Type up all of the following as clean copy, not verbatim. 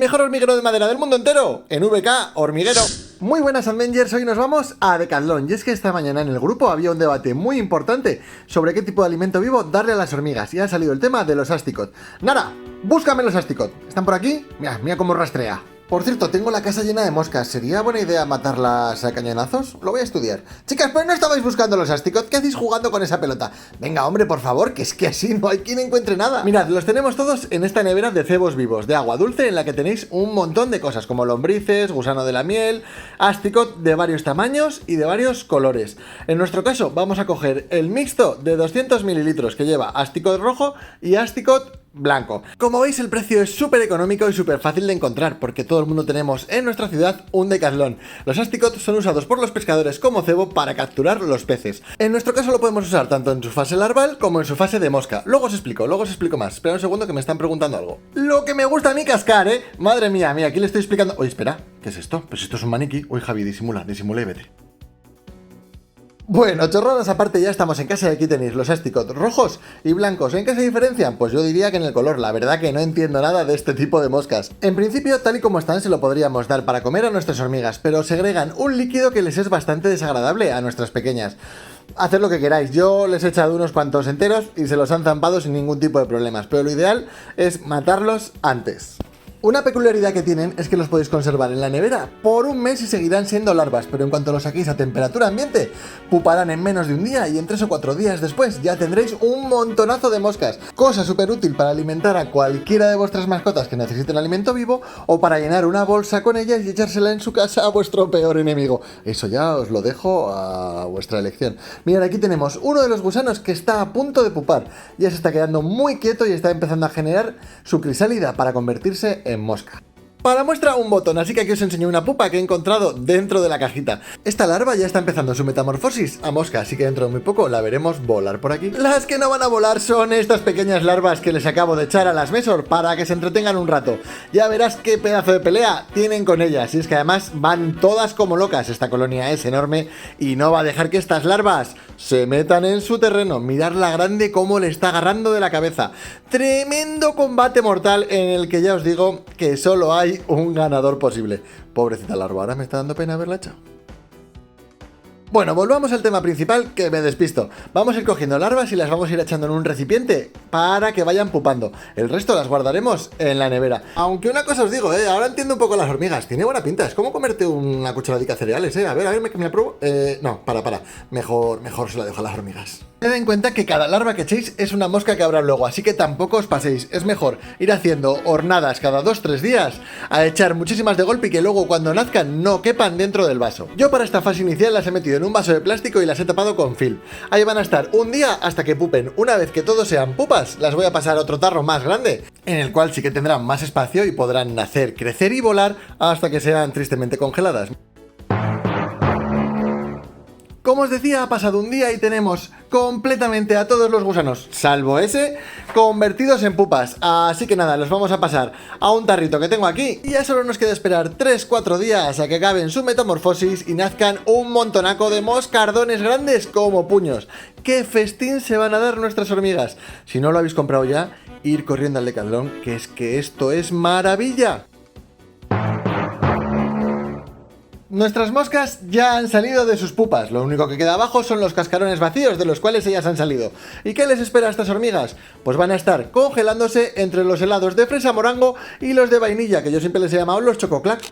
mejor hormiguero de madera del mundo entero, en VK Hormiguero. Muy buenas Avengers, hoy nos vamos a Decathlon. Y es que esta mañana en el grupo había un debate muy importante sobre qué tipo de alimento vivo darle a las hormigas. Y ha salido el tema de los Asticot. Nara, búscame los Asticot. ¿Están por aquí? Mira cómo rastrea. Por cierto, tengo la casa llena de moscas. ¿Sería buena idea matarlas a cañonazos? Lo voy a estudiar. Chicas, pero no estabais buscando los Asticot. ¿Qué hacéis jugando con esa pelota? Venga, hombre, por favor, que es que así no hay quien encuentre nada. Mirad, los tenemos todos en esta nevera de cebos vivos, de agua dulce, en la que tenéis un montón de cosas, como lombrices, gusano de la miel, Asticot de varios tamaños y de varios colores. En nuestro caso, vamos a coger el mixto de 200 mililitros que lleva Asticot rojo y Asticot blanco. Como veis, el precio es súper económico y súper fácil de encontrar, porque todo el mundo tenemos en nuestra ciudad un Decathlon. Los Asticot son usados por los pescadores como cebo para capturar los peces. En nuestro caso lo podemos usar tanto en su fase larval como en su fase de mosca. Luego os explico más. Espera un segundo que me están preguntando algo. Lo que me gusta a mí cascar, ¿eh? Madre mía, mira, aquí le estoy explicando... Oye, espera, ¿qué es esto? Pues esto es un maniquí. Uy, Javi, disimula y vete. Bueno, chorradas aparte, ya estamos en casa y aquí tenéis los Asticot rojos y blancos. ¿En qué se diferencian? Pues yo diría que en el color. La verdad que no entiendo nada de este tipo de moscas. En principio, tal y como están, se lo podríamos dar para comer a nuestras hormigas, pero segregan un líquido que les es bastante desagradable a nuestras pequeñas. Haced lo que queráis, yo les he echado unos cuantos enteros y se los han zampado sin ningún tipo de problemas, pero lo ideal es matarlos antes. Una peculiaridad que tienen es que los podéis conservar en la nevera por un mes y seguirán siendo larvas, pero en cuanto los saquéis a temperatura ambiente, puparán en menos de un día y en 3 o 4 días después ya tendréis un montonazo de moscas. Cosa súper útil para alimentar a cualquiera de vuestras mascotas que necesiten alimento vivo o para llenar una bolsa con ellas y echársela en su casa a vuestro peor enemigo. Eso ya os lo dejo a vuestra elección. Mirad, aquí tenemos uno de los gusanos que está a punto de pupar. Ya se está quedando muy quieto y está empezando a generar su crisálida para convertirse en mosca. Para muestra un botón, así que aquí os enseño una pupa que he encontrado dentro de la cajita. Esta larva ya está empezando su metamorfosis a mosca, así que dentro de muy poco la veremos volar por aquí. Las que no van a volar son estas pequeñas larvas que les acabo de echar a las Mesor para que se entretengan un rato. Ya verás qué pedazo de pelea tienen con ellas, y es que además van todas como locas. Esta colonia es enorme y no va a dejar que estas larvas se metan en su terreno. Mirad la grande cómo le está agarrando de la cabeza. Tremendo combate mortal en el que ya os digo que solo hay un ganador posible. Pobrecita larva, ahora me está dando pena haberla echado. Bueno, volvamos al tema principal, que me despisto. Vamos a ir cogiendo larvas y las vamos a ir echando en un recipiente para que vayan pupando. El resto las guardaremos en la nevera. Aunque una cosa os digo, ahora entiendo un poco las hormigas. Tiene buena pinta, es como comerte una cucharadita de cereales, A ver, me apruebo. No, para. Mejor se la dejo a las hormigas. Tened en cuenta que cada larva que echéis es una mosca que habrá luego, así que tampoco os paséis. Es mejor ir haciendo hornadas cada 2-3 días a echar muchísimas de golpe y que luego cuando nazcan no quepan dentro del vaso. Yo para esta fase inicial las he metido en un vaso de plástico y las he tapado con film. Ahí van a estar un día hasta que pupen. Una vez que todos sean pupas, las voy a pasar a otro tarro más grande, en el cual sí que tendrán más espacio y podrán nacer, crecer y volar hasta que sean tristemente congeladas. Como os decía, ha pasado un día y tenemos completamente a todos los gusanos, salvo ese, convertidos en pupas. Así que nada, los vamos a pasar a un tarrito que tengo aquí y ya solo nos queda esperar 3-4 días a que acaben su metamorfosis y nazcan un montonaco de moscardones grandes como puños. ¡Qué festín se van a dar nuestras hormigas! Si no lo habéis comprado ya, ir corriendo al Decathlon, que es que esto es maravilla. Nuestras moscas ya han salido de sus pupas, lo único que queda abajo son los cascarones vacíos de los cuales ellas han salido. ¿Y qué les espera a estas hormigas? Pues van a estar congelándose entre los helados de fresa morango y los de vainilla, que yo siempre les he llamado los chococlac.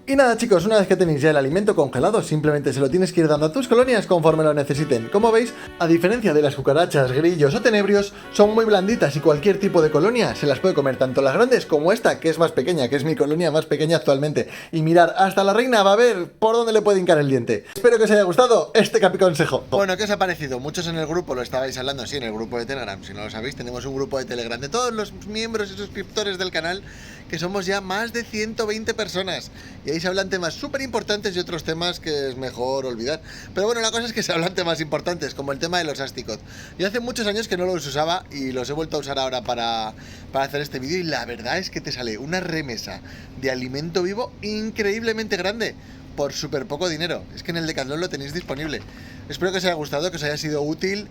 Y nada chicos, una vez que tenéis ya el alimento congelado, simplemente se lo tienes que ir dando a tus colonias conforme lo necesiten. Como veis, a diferencia de las cucarachas, grillos o tenebrios, son muy blanditas y cualquier tipo de colonia se las puede comer, tanto las grandes como esta, que es más pequeña, que es mi colonia más pequeña actualmente. Y mirad, hasta la reina va a ver por dónde le puede hincar el diente. Espero que os haya gustado este capiconsejo. Bueno, ¿qué os ha parecido? Muchos en el grupo lo estabais hablando, sí, en el grupo de Telegram. Si no lo sabéis, tenemos un grupo de Telegram de todos los miembros y suscriptores del canal, que somos ya más de 120 personas. Y ahí se hablan temas súper importantes y otros temas que es mejor olvidar. Pero bueno, la cosa es que se hablan temas importantes, como el tema de los Asticot. Yo hace muchos años que no los usaba y los he vuelto a usar ahora para hacer este vídeo, y la verdad es que te sale una remesa de alimento vivo increíblemente grande por súper poco dinero. Es que en el Decathlon lo tenéis disponible. Espero que os haya gustado, que os haya sido útil.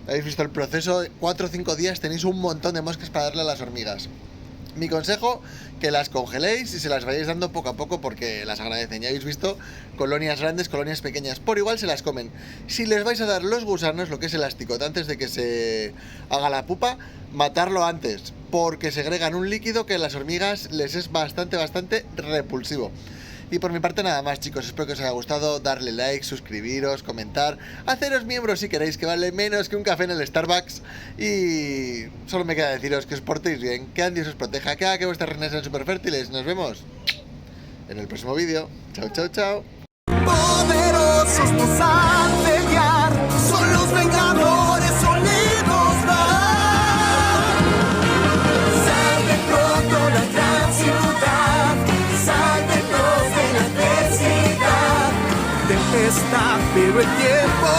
Habéis visto el proceso, 4 o 5 días tenéis un montón de moscas para darle a las hormigas. Mi consejo, que las congeléis y se las vayáis dando poco a poco porque las agradecen. Ya habéis visto colonias grandes, colonias pequeñas, por igual se las comen. Si les vais a dar los gusanos, lo que es el asticot, antes de que se haga la pupa, matarlo antes, porque segregan un líquido que a las hormigas les es bastante repulsivo. Y por mi parte nada más, chicos, espero que os haya gustado, darle like, suscribiros, comentar, haceros miembros si queréis, que vale menos que un café en el Starbucks. Y solo me queda deciros que os portéis bien, que Dios os proteja, que haga que vuestras reinas sean súper fértiles. Nos vemos en el próximo vídeo. Chao, chao, chao. Poderosos nos han de guiar, son los vengadores unidos van. Salve pronto la gran ciudad, sálvenos de la adversidad, tempestad, pero el tiempo